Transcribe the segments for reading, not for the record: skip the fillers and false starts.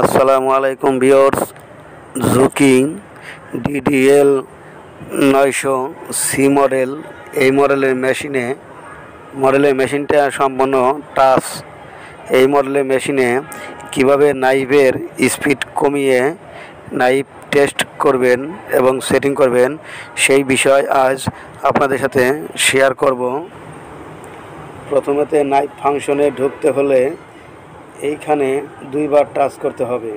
আসসালামু আলাইকুম viewers. Juki DDL 900 C model, এই মডেলের মেশিনটা সম্পূর্ণ টাচ। এই মডেলের মেশিনে কিভাবে নাইফের স্পিড কমিয়ে নাইফ টেস্ট করবেন এবং সেটিং করবেন সেই বিষয় আজ আপনাদের সাথে শেয়ার করব। প্রথমেতে নাইফ ফাংশনে ঢুকতে হলে এইখানে দুইবার টাচ করতে হবে।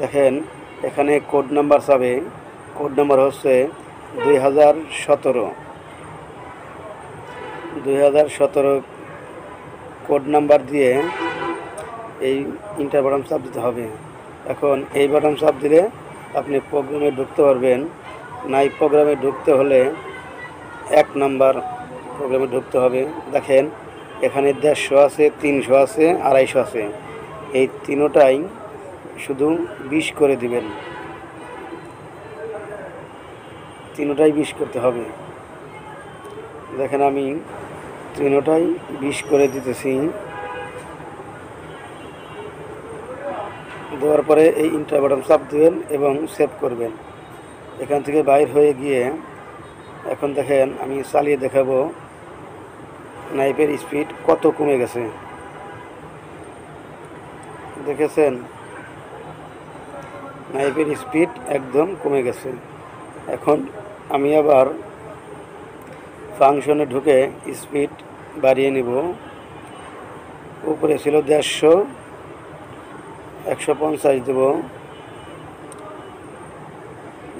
দেখেন এখানে কোড নাম্বার চাবে, কোড নাম্বার হচ্ছে 2017 কোড নাম্বার দিয়ে এই ইন্টার বাটন চাপ দিতে হবে। এখন এই বাটন চাপ দিলে আপনি প্রোগ্রামে ঢুকতে পারবেন। নাইফ প্রোগ্রামে ঢুকতে হলে 1 নাম্বার প্রোগ্রামে ঢুকতে হবে। দেখেন এখানে 150 আছে, 300 আছে, 250 আছে। এই তিনোটাই শুধু 20 করে দিবেন, তিনোটাই 20 করতে হবে। দেখেন আমি তিনোটাই 20 করে দিতেছি। দেওয়ার পরে এই ইন্টার বাটন চাপ দিবেন এবং সেভ করবেন। এখান থেকে বাইর হয়ে গিয়ে এখন দেখেন আমি চালিয়ে দেখাবো নাইফের স্পিড কত কমে গেছে। দেখেছেন নাইফের স্পিড একদম কমে গেছে। এখন আমি আবার ফাংশনে ঢুকে স্পিড বাড়িয়ে নিব। উপরে ছিল 150, 150 দেব,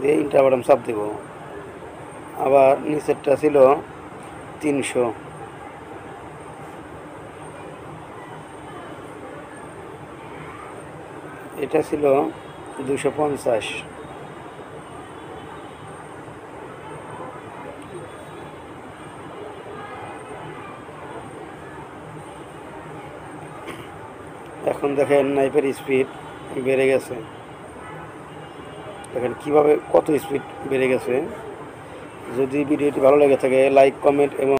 দিয়ে ইন্টার বাটন চাপ দেব। আবার নিচেরটা ছিল 300, এটা ছিল 250। এখন দেখেন নাইফের স্পিড বেড়ে গেছে। দেখেন কিভাবে কত স্পিড বেড়ে গেছে। যদি ভিডিওটি ভালো লেগে থাকে লাইক, কমেন্ট এবং